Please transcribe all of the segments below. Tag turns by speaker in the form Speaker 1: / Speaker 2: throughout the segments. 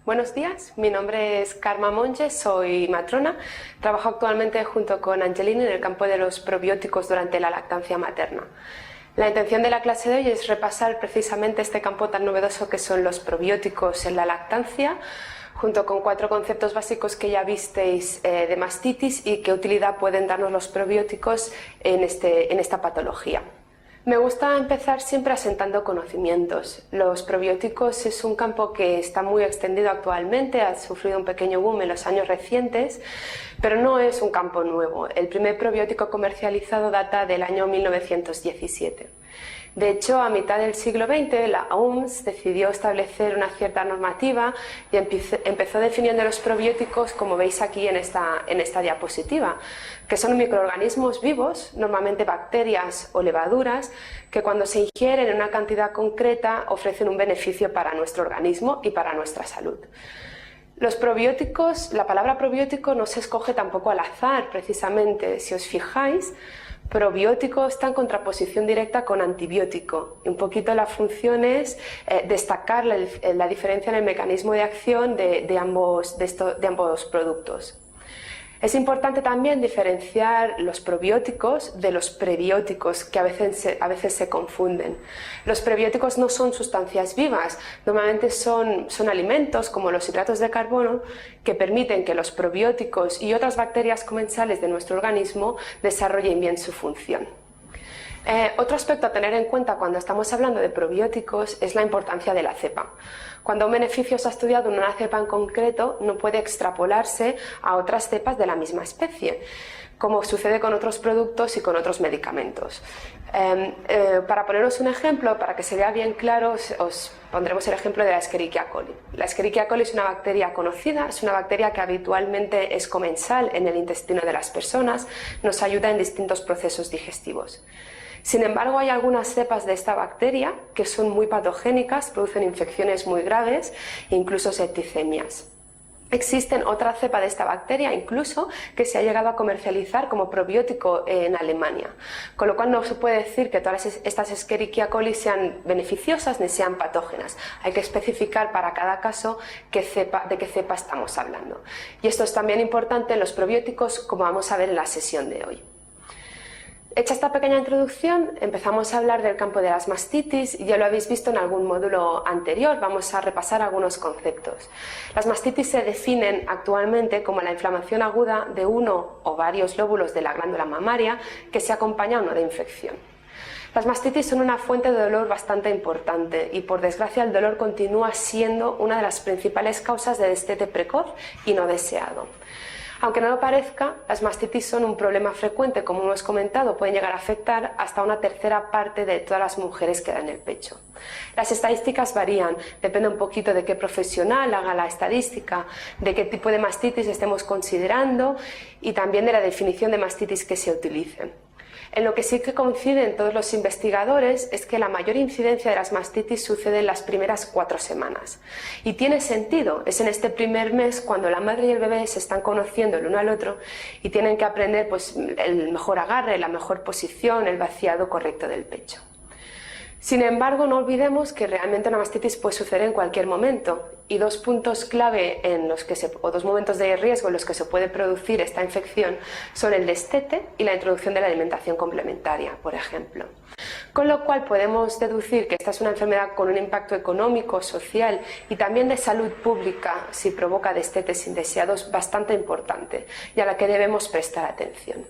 Speaker 1: Buenos días, mi nombre es Karma Monge, soy matrona. Trabajo actualmente junto con Angelina en el campo de los probióticos durante la lactancia materna. La intención de la clase de hoy es repasar precisamente este campo tan novedoso que son los probióticos en la lactancia, junto con 4 conceptos básicos que ya visteis de mastitis y qué utilidad pueden darnos los probióticos en esta patología. Me gusta empezar siempre asentando conocimientos. Los probióticos es un campo que está muy extendido actualmente, ha sufrido un pequeño boom en los años recientes, pero no es un campo nuevo. El primer probiótico comercializado data del año 1917. De hecho, a mitad del siglo XX, la OMS decidió establecer una cierta normativa y empezó definiendo los probióticos, como veis aquí en esta diapositiva, que son microorganismos vivos, normalmente bacterias o levaduras, que cuando se ingieren en una cantidad concreta ofrecen un beneficio para nuestro organismo y para nuestra salud. Los probióticos, la palabra probiótico no se escoge tampoco al azar, precisamente. Si os fijáis, probiótico está en contraposición directa con antibiótico. Un poquito la función es destacar la diferencia en el mecanismo de acción de ambos productos. Es importante también diferenciar los probióticos de los prebióticos, que a veces se confunden. Los prebióticos no son sustancias vivas, normalmente son alimentos como los hidratos de carbono que permiten que los probióticos y otras bacterias comensales de nuestro organismo desarrollen bien su función. Otro aspecto a tener en cuenta cuando estamos hablando de probióticos es la importancia de la cepa. Cuando un beneficio se ha estudiado en una cepa en concreto, no puede extrapolarse a otras cepas de la misma especie, como sucede con otros productos y con otros medicamentos. Para poneros un ejemplo, para que se vea bien claro, os pondremos el ejemplo de la Escherichia coli. La Escherichia coli es una bacteria conocida, es una bacteria que habitualmente es comensal en el intestino de las personas, nos ayuda en distintos procesos digestivos. Sin embargo, hay algunas cepas de esta bacteria que son muy patogénicas, producen infecciones muy graves e incluso septicemias. Existen otra cepa de esta bacteria incluso que se ha llegado a comercializar como probiótico en Alemania, con lo cual no se puede decir que todas estas Escherichia coli sean beneficiosas ni sean patógenas. Hay que especificar para cada caso de qué cepa estamos hablando. Y esto es también importante en los probióticos, como vamos a ver en la sesión de hoy. Hecha esta pequeña introducción, empezamos a hablar del campo de las mastitis y ya lo habéis visto en algún módulo anterior, vamos a repasar algunos conceptos. Las mastitis se definen actualmente como la inflamación aguda de uno o varios lóbulos de la glándula mamaria que se acompaña a uno de infección. Las mastitis son una fuente de dolor bastante importante y por desgracia el dolor continúa siendo una de las principales causas de destete precoz y no deseado. Aunque no lo parezca, las mastitis son un problema frecuente, como hemos comentado, pueden llegar a afectar hasta una tercera parte de todas las mujeres que dan el pecho. Las estadísticas varían, depende un poquito de qué profesional haga la estadística, de qué tipo de mastitis estemos considerando y también de la definición de mastitis que se utilice. En lo que sí que coinciden todos los investigadores es que la mayor incidencia de las mastitis sucede en las primeras 4 semanas. Y tiene sentido, es en este primer mes cuando la madre y el bebé se están conociendo el uno al otro y tienen que aprender pues, el mejor agarre, la mejor posición, el vaciado correcto del pecho. Sin embargo, no olvidemos que realmente una mastitis puede suceder en cualquier momento y 2 puntos clave o 2 momentos de riesgo en los que se puede producir esta infección son el destete y la introducción de la alimentación complementaria, por ejemplo. Con lo cual podemos deducir que esta es una enfermedad con un impacto económico, social y también de salud pública si provoca destetes indeseados bastante importante y a la que debemos prestar atención.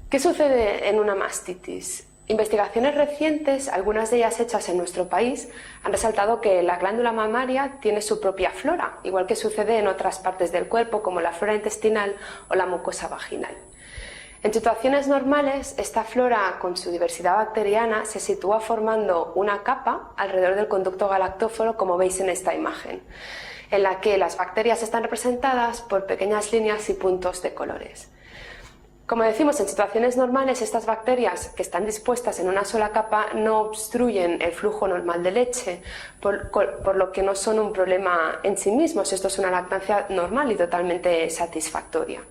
Speaker 1: ¿Qué sucede en una mastitis? Investigaciones recientes, algunas de ellas hechas en nuestro país, han resaltado que la glándula mamaria tiene su propia flora, igual que sucede en otras partes del cuerpo como la flora intestinal o la mucosa vaginal. En situaciones normales, esta flora con su diversidad bacteriana se sitúa formando una capa alrededor del conducto galactóforo, como veis en esta imagen, en la que las bacterias están representadas por pequeñas líneas y puntos de colores. Como decimos, en situaciones normales estas bacterias que están dispuestas en una sola capa no obstruyen el flujo normal de leche, por lo que no son un problema en sí mismos. Esto es una lactancia normal y totalmente satisfactoria.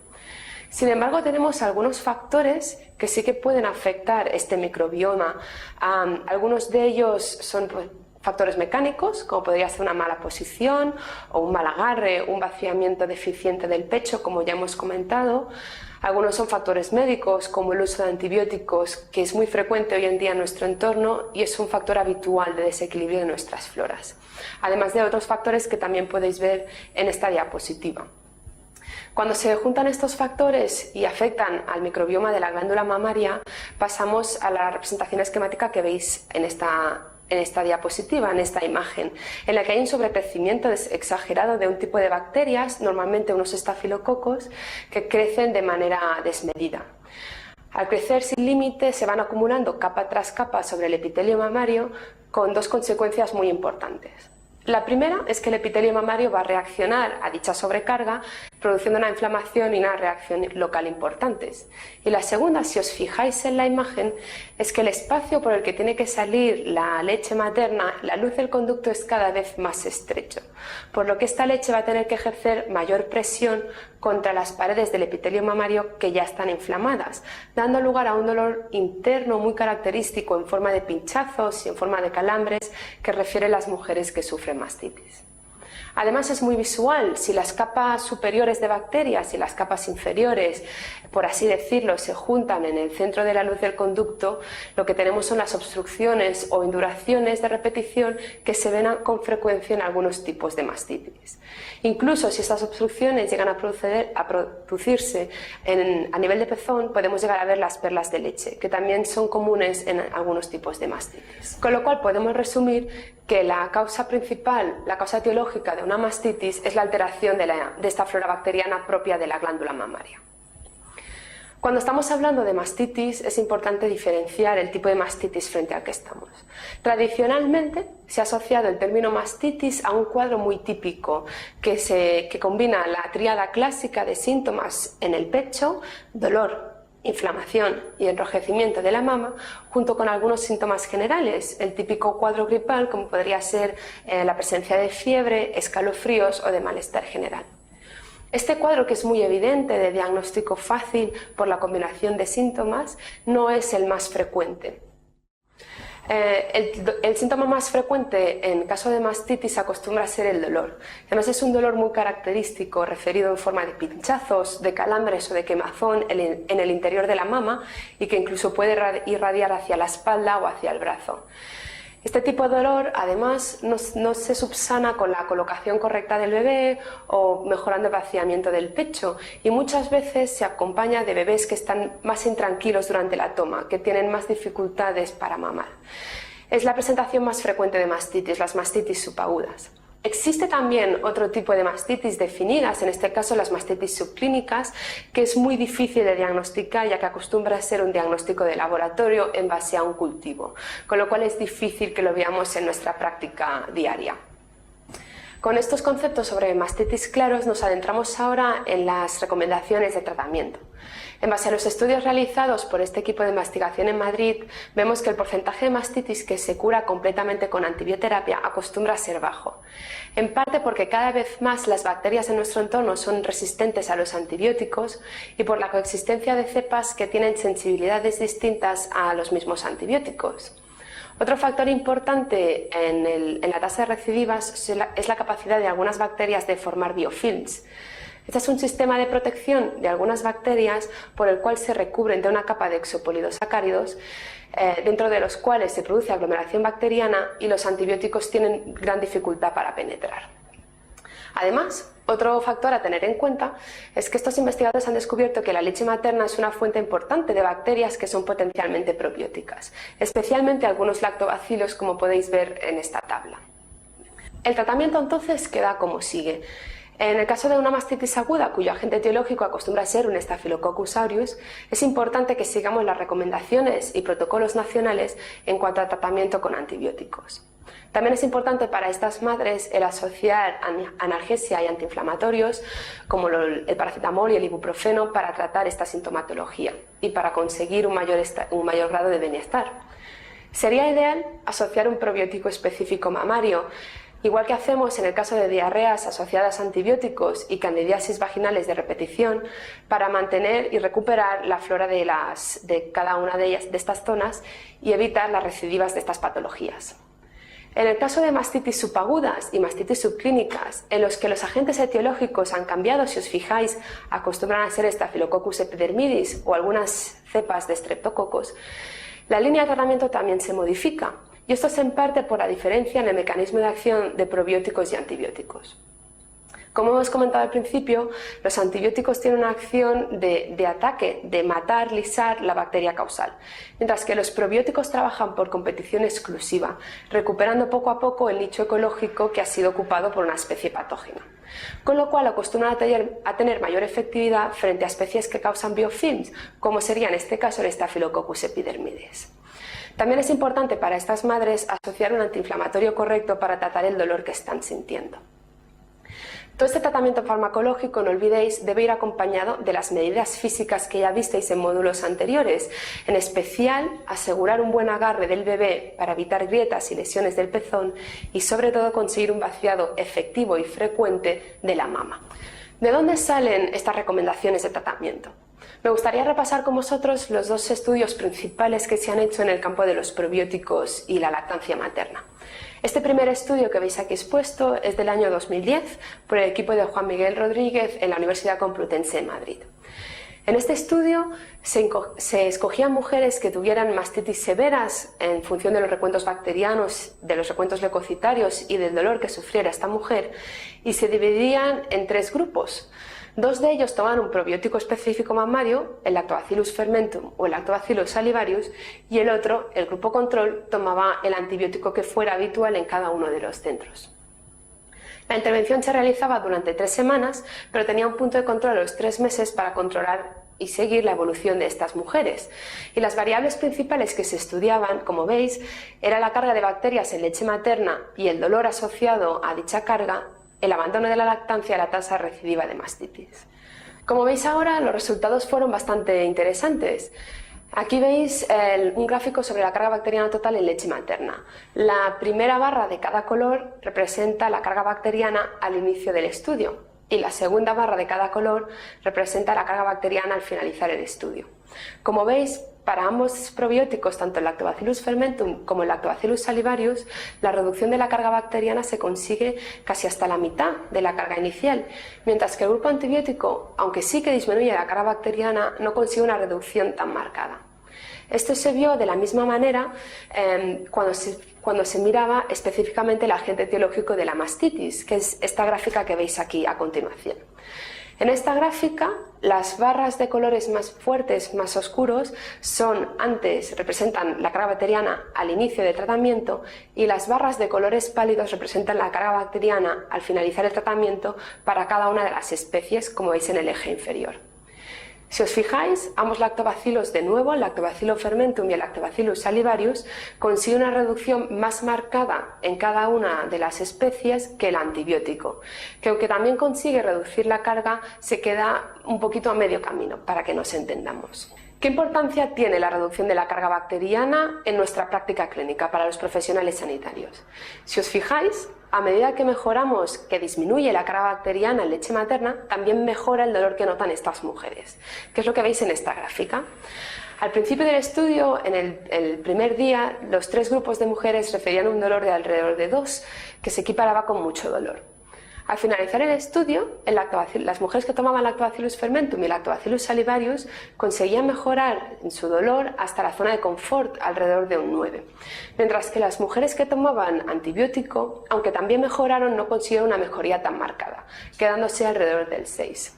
Speaker 1: Sin embargo, tenemos algunos factores que sí que pueden afectar este microbioma. Algunos de ellos son factores mecánicos, como podría ser una mala posición o un mal agarre, un vaciamiento deficiente del pecho, como ya hemos comentado. Algunos son factores médicos, como el uso de antibióticos, que es muy frecuente hoy en día en nuestro entorno y es un factor habitual de desequilibrio de nuestras floras. Además de otros factores que también podéis ver en esta diapositiva. Cuando se juntan estos factores y afectan al microbioma de la glándula mamaria, pasamos a la representación esquemática que veis en esta diapositiva, en esta imagen, en la que hay un sobrecrecimiento exagerado de un tipo de bacterias, normalmente unos estafilococos, que crecen de manera desmedida. Al crecer sin límite se van acumulando capa tras capa sobre el epitelio mamario con dos consecuencias muy importantes. La primera es que el epitelio mamario va a reaccionar a dicha sobrecarga, produciendo una inflamación y una reacción local importantes. Y la segunda, si os fijáis en la imagen, es que el espacio por el que tiene que salir la leche materna, la luz del conducto es cada vez más estrecho, por lo que esta leche va a tener que ejercer mayor presión contra las paredes del epitelio mamario que ya están inflamadas, dando lugar a un dolor interno muy característico en forma de pinchazos y en forma de calambres que refieren las mujeres que sufren mastitis. Además es muy visual, si las capas superiores de bacterias y las capas inferiores, por así decirlo, se juntan en el centro de la luz del conducto, lo que tenemos son las obstrucciones o induraciones de repetición que se ven con frecuencia en algunos tipos de mastitis. Incluso si estas obstrucciones llegan a producirse a nivel de pezón, podemos llegar a ver las perlas de leche, que también son comunes en algunos tipos de mastitis. Con lo cual podemos resumir que la causa principal, la causa etiológica de una mastitis es la alteración de esta flora bacteriana propia de la glándula mamaria. Cuando estamos hablando de mastitis es importante diferenciar el tipo de mastitis frente al que estamos. Tradicionalmente se ha asociado el término mastitis a un cuadro muy típico que combina la tríada clásica de síntomas en el pecho, dolor, inflamación y enrojecimiento de la mama, junto con algunos síntomas generales, el típico cuadro gripal como podría ser la presencia de fiebre, escalofríos o de malestar general. Este cuadro, que es muy evidente, de diagnóstico fácil por la combinación de síntomas, no es el más frecuente. El síntoma más frecuente en caso de mastitis acostumbra a ser el dolor. Además es un dolor muy característico, referido en forma de pinchazos, de calambres o de quemazón en el interior de la mama y que incluso puede irradiar hacia la espalda o hacia el brazo. Este tipo de dolor además no se subsana con la colocación correcta del bebé o mejorando el vaciamiento del pecho y muchas veces se acompaña de bebés que están más intranquilos durante la toma, que tienen más dificultades para mamar. Es la presentación más frecuente de mastitis, las mastitis subagudas. Existe también otro tipo de mastitis definidas, en este caso las mastitis subclínicas, que es muy difícil de diagnosticar ya que acostumbra a ser un diagnóstico de laboratorio en base a un cultivo, con lo cual es difícil que lo veamos en nuestra práctica diaria. Con estos conceptos sobre mastitis claros nos adentramos ahora en las recomendaciones de tratamiento. En base a los estudios realizados por este equipo de investigación en Madrid, vemos que el porcentaje de mastitis que se cura completamente con antibioterapia acostumbra a ser bajo. En parte porque cada vez más las bacterias en nuestro entorno son resistentes a los antibióticos y por la coexistencia de cepas que tienen sensibilidades distintas a los mismos antibióticos. Otro factor importante en la tasa de recidivas es la capacidad de algunas bacterias de formar biofilms. Este es un sistema de protección de algunas bacterias por el cual se recubren de una capa de exopolidosacáridos dentro de los cuales se produce aglomeración bacteriana y los antibióticos tienen gran dificultad para penetrar. Además, otro factor a tener en cuenta es que estos investigadores han descubierto que la leche materna es una fuente importante de bacterias que son potencialmente probióticas, especialmente algunos lactobacilos, como podéis ver en esta tabla. El tratamiento entonces queda como sigue. En el caso de una mastitis aguda, cuyo agente etiológico acostumbra a ser un Staphylococcus aureus, es importante que sigamos las recomendaciones y protocolos nacionales en cuanto al tratamiento con antibióticos. También es importante para estas madres el asociar analgesia y antiinflamatorios como el paracetamol y el ibuprofeno para tratar esta sintomatología y para conseguir un mayor grado de bienestar. Sería ideal asociar un probiótico específico mamario, igual que hacemos en el caso de diarreas asociadas a antibióticos y candidiasis vaginales de repetición, para mantener y recuperar la flora de cada una de estas zonas y evitar las recidivas de estas patologías. En el caso de mastitis subagudas y mastitis subclínicas, en los que los agentes etiológicos han cambiado, si os fijáis, acostumbran a ser Staphylococcus epidermidis o algunas cepas de streptococos, la línea de tratamiento también se modifica, y esto es en parte por la diferencia en el mecanismo de acción de probióticos y antibióticos. Como hemos comentado al principio, los antibióticos tienen una acción de ataque, de matar, lisar la bacteria causal, mientras que los probióticos trabajan por competición exclusiva, recuperando poco a poco el nicho ecológico que ha sido ocupado por una especie patógena, con lo cual acostumbran a tener mayor efectividad frente a especies que causan biofilms, como sería en este caso el Staphylococcus epidermidis. También es importante para estas madres asociar un antiinflamatorio correcto para tratar el dolor que están sintiendo. Todo este tratamiento farmacológico, no olvidéis, debe ir acompañado de las medidas físicas que ya visteis en módulos anteriores, en especial asegurar un buen agarre del bebé para evitar grietas y lesiones del pezón y sobre todo conseguir un vaciado efectivo y frecuente de la mama. ¿De dónde salen estas recomendaciones de tratamiento? Me gustaría repasar con vosotros los dos estudios principales que se han hecho en el campo de los probióticos y la lactancia materna. Este primer estudio que veis aquí expuesto es del año 2010 por el equipo de Juan Miguel Rodríguez en la Universidad Complutense de Madrid. En este estudio se escogían mujeres que tuvieran mastitis severas en función de los recuentos bacterianos, de los recuentos leucocitarios y del dolor que sufriera esta mujer, y se dividían en 3 grupos. 2 de ellos tomaban un probiótico específico mamario, el Lactobacillus fermentum o el Lactobacillus salivarius, y el otro, el grupo control, tomaba el antibiótico que fuera habitual en cada uno de los centros. La intervención se realizaba durante 3 semanas, pero tenía un punto de control a los 3 meses para controlar y seguir la evolución de estas mujeres. Y las variables principales que se estudiaban, como veis, era la carga de bacterias en leche materna y el dolor asociado a dicha carga, el abandono de la lactancia y la tasa recidiva de mastitis. Como veis ahora, los resultados fueron bastante interesantes. Aquí veis un gráfico sobre la carga bacteriana total en leche materna. La primera barra de cada color representa la carga bacteriana al inicio del estudio y la segunda barra de cada color representa la carga bacteriana al finalizar el estudio. Como veis, para ambos probióticos, tanto el Lactobacillus fermentum como el Lactobacillus salivarius, la reducción de la carga bacteriana se consigue casi hasta la mitad de la carga inicial, mientras que el grupo antibiótico, aunque sí que disminuye la carga bacteriana, no consigue una reducción tan marcada. Esto se vio de la misma manera cuando se miraba específicamente el agente etiológico de la mastitis, que es esta gráfica que veis aquí a continuación. En esta gráfica, las barras de colores más fuertes, más oscuros, representan la carga bacteriana al inicio del tratamiento, y las barras de colores pálidos representan la carga bacteriana al finalizar el tratamiento para cada una de las especies, como veis en el eje inferior. Si os fijáis, ambos lactobacilos, de nuevo, el Lactobacillus fermentum y el Lactobacillus salivarius, consiguen una reducción más marcada en cada una de las especies que el antibiótico, que aunque también consigue reducir la carga, se queda un poquito a medio camino, para que nos entendamos. ¿Qué importancia tiene la reducción de la carga bacteriana en nuestra práctica clínica para los profesionales sanitarios? Si os fijáis, a medida que mejoramos, que disminuye la carga bacteriana en leche materna, también mejora el dolor que notan estas mujeres, que es lo que veis en esta gráfica. Al principio del estudio, en el primer día, los 3 grupos de mujeres referían un dolor de alrededor de 2, que se equiparaba con mucho dolor. Al finalizar el estudio, las mujeres que tomaban Lactobacillus fermentum y Lactobacillus salivarius conseguían mejorar en su dolor hasta la zona de confort, alrededor de un 9. Mientras que las mujeres que tomaban antibiótico, aunque también mejoraron, no consiguieron una mejoría tan marcada, quedándose alrededor del 6.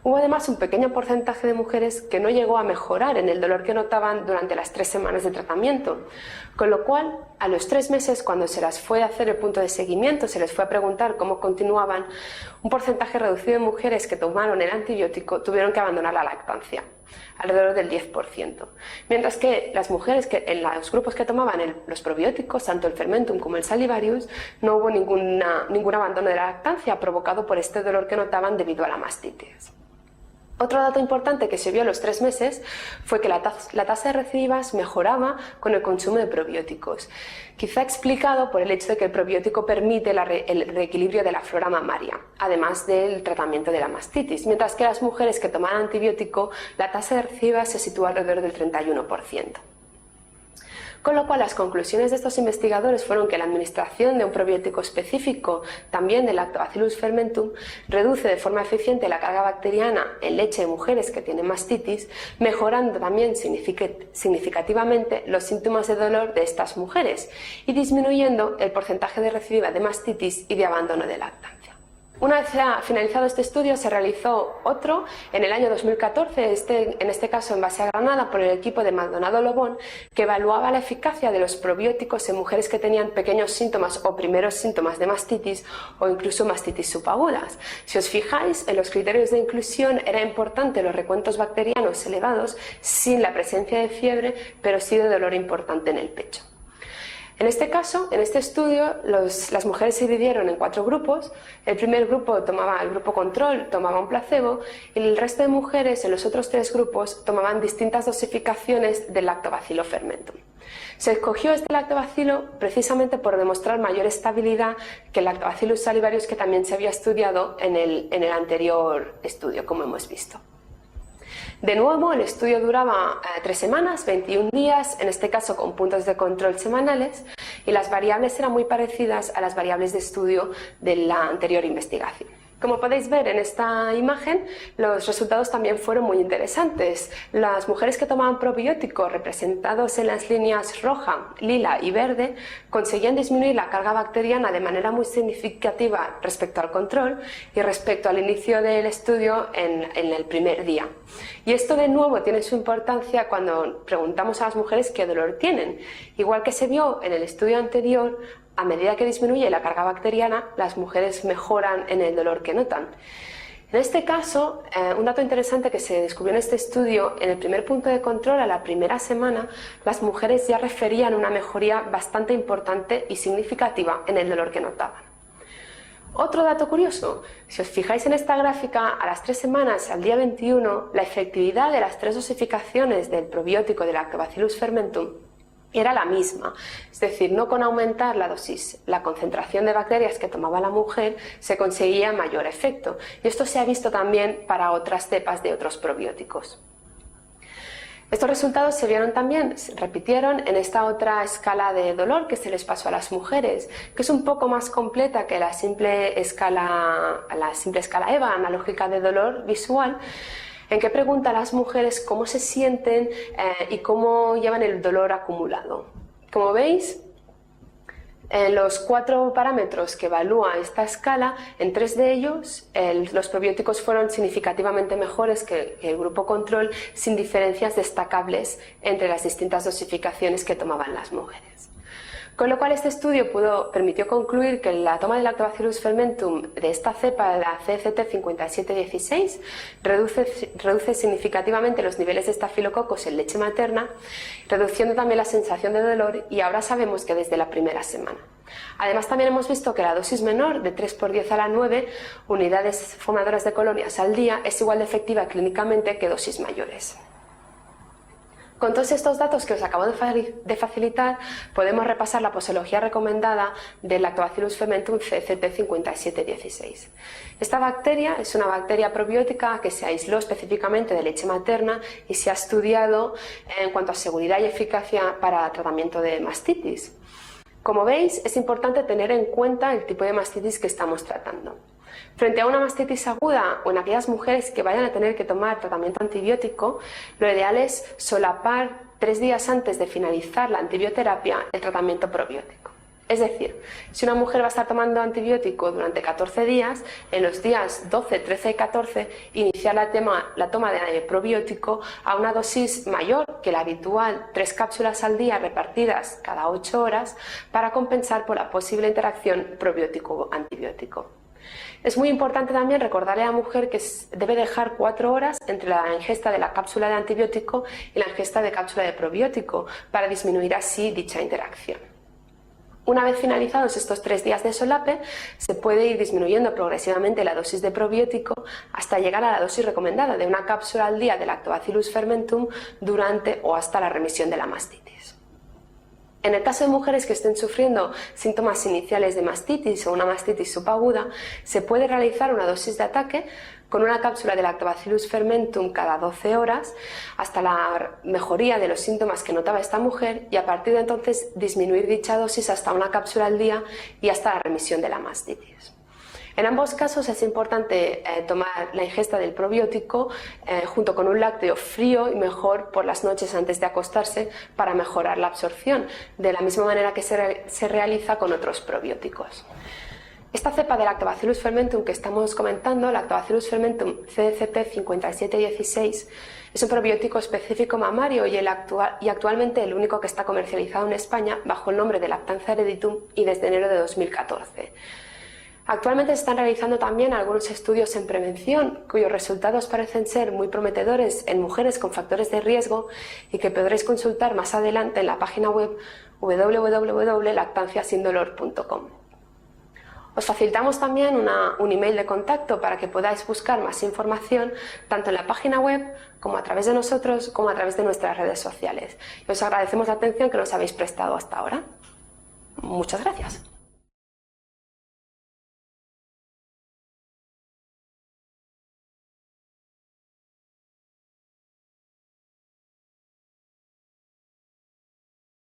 Speaker 1: Hubo además un pequeño porcentaje de mujeres que no llegó a mejorar en el dolor que notaban durante las 3 semanas de tratamiento, con lo cual, a los 3 meses, cuando se las fue a hacer el punto de seguimiento, se les fue a preguntar cómo continuaban, un porcentaje reducido de mujeres que tomaron el antibiótico tuvieron que abandonar la lactancia, alrededor del 10%. Mientras que las mujeres en los grupos que tomaban los probióticos, tanto el fermentum como el salivarius, no hubo ningún abandono de la lactancia provocado por este dolor que notaban debido a la mastitis. Otro dato importante que se vio a los 3 meses fue que la tasa de recidivas mejoraba con el consumo de probióticos, quizá explicado por el hecho de que el probiótico permite el reequilibrio de la flora mamaria, además del tratamiento de la mastitis, mientras que las mujeres que tomaban antibiótico, la tasa de recidivas se sitúa alrededor del 31%. Con lo cual, las conclusiones de estos investigadores fueron que la administración de un probiótico específico, también del Lactobacillus fermentum, reduce de forma eficiente la carga bacteriana en leche de mujeres que tienen mastitis, mejorando también significativamente los síntomas de dolor de estas mujeres y disminuyendo el porcentaje de recidiva de mastitis y de abandono de lactancia. Una vez finalizado este estudio, se realizó otro en el año 2014, en este caso en base a Granada, por el equipo de Maldonado Lobón, que evaluaba la eficacia de los probióticos en mujeres que tenían pequeños síntomas o primeros síntomas de mastitis o incluso mastitis subagudas. Si os fijáis, en los criterios de inclusión era importante los recuentos bacterianos elevados sin la presencia de fiebre, pero sí de dolor importante en el pecho. En este caso, en este estudio, las mujeres se dividieron en 4 grupos. El primer grupo el grupo control tomaba un placebo y el resto de mujeres en los otros 3 grupos tomaban distintas dosificaciones del Lactobacillus fermentum. Se escogió este lactobacilo precisamente por demostrar mayor estabilidad que el Lactobacillus salivarius, que también se había estudiado en el anterior estudio, como hemos visto. De nuevo, el estudio duraba 3 semanas, 21 días, en este caso con puntos de control semanales, y las variables eran muy parecidas a las variables de estudio de la anterior investigación. Como podéis ver en esta imagen, los resultados también fueron muy interesantes. Las mujeres que tomaban probióticos, representados en las líneas roja, lila y verde, conseguían disminuir la carga bacteriana de manera muy significativa respecto al control y respecto al inicio del estudio en el primer día. Y esto de nuevo tiene su importancia cuando preguntamos a las mujeres qué dolor tienen. Igual que se vio en el estudio anterior, a medida que disminuye la carga bacteriana, las mujeres mejoran en el dolor que notan. En este caso, un dato interesante que se descubrió en este estudio, en el primer punto de control, a la primera semana, las mujeres ya referían una mejoría bastante importante y significativa en el dolor que notaban. Otro dato curioso, si os fijáis en esta gráfica, a las 3 semanas, al día 21, la efectividad de las 3 dosificaciones del probiótico del Lactobacillus fermentum era la misma, es decir, no con aumentar la dosis, la concentración de bacterias que tomaba la mujer se conseguía mayor efecto, y esto se ha visto también para otras cepas de otros probióticos. Estos resultados se vieron también, se repitieron en esta otra escala de dolor que se les pasó a las mujeres, que es un poco más completa que la simple escala EVA, analógica de dolor visual, en que pregunta a las mujeres cómo se sienten y cómo llevan el dolor acumulado. Como veis, en los 4 parámetros que evalúa esta escala, en 3 de ellos los probióticos fueron significativamente mejores que el grupo control, sin diferencias destacables entre las distintas dosificaciones que tomaban las mujeres. Con lo cual, este estudio permitió concluir que la toma de Lactobacillus fermentum de esta cepa, de la CFT5716, reduce significativamente los niveles de estafilococos en leche materna, reduciendo también la sensación de dolor, y ahora sabemos que desde la primera semana. Además, también hemos visto que la dosis menor, de 3 por 10 a la 9 unidades formadoras de colonias al día, es igual de efectiva clínicamente que dosis mayores. Con todos estos datos que os acabo de facilitar, podemos repasar la posología recomendada del Lactobacillus fermentum CFT5716. Esta bacteria es una bacteria probiótica que se aisló específicamente de leche materna y se ha estudiado en cuanto a seguridad y eficacia para tratamiento de mastitis. Como veis, es importante tener en cuenta el tipo de mastitis que estamos tratando. Frente a una mastitis aguda o en aquellas mujeres que vayan a tener que tomar tratamiento antibiótico, lo ideal es solapar 3 días antes de finalizar la antibioterapia el tratamiento probiótico. Es decir, si una mujer va a estar tomando antibiótico durante 14 días, en los días 12, 13 y 14, iniciar la toma de probiótico a una dosis mayor que la habitual, 3 cápsulas al día repartidas cada 8 horas, para compensar por la posible interacción probiótico-antibiótico. Es muy importante también recordarle a la mujer que debe dejar 4 horas entre la ingesta de la cápsula de antibiótico y la ingesta de cápsula de probiótico, para disminuir así dicha interacción. Una vez finalizados estos 3 días de solape, se puede ir disminuyendo progresivamente la dosis de probiótico hasta llegar a la dosis recomendada de una cápsula al día de Lactobacillus fermentum durante o hasta la remisión de la mastitis. En el caso de mujeres que estén sufriendo síntomas iniciales de mastitis o una mastitis subaguda, se puede realizar una dosis de ataque con una cápsula de Lactobacillus fermentum cada 12 horas hasta la mejoría de los síntomas que notaba esta mujer y a partir de entonces disminuir dicha dosis hasta una cápsula al día y hasta la remisión de la mastitis. En ambos casos es importante tomar la ingesta del probiótico junto con un lácteo frío y mejor por las noches antes de acostarse para mejorar la absorción, de la misma manera que se realiza con otros probióticos. Esta cepa de Lactobacillus fermentum que estamos comentando, Lactobacillus fermentum CDCP 5716, es un probiótico específico mamario y actualmente el único que está comercializado en España bajo el nombre de Lactanza Hereditum y desde enero de 2014. Actualmente se están realizando también algunos estudios en prevención cuyos resultados parecen ser muy prometedores en mujeres con factores de riesgo y que podréis consultar más adelante en la página web www.lactanciasindolor.com. Os facilitamos también un email de contacto para que podáis buscar más información tanto en la página web como a través de nosotros como a través de nuestras redes sociales. Y os agradecemos la atención que nos habéis prestado hasta ahora. Muchas gracias.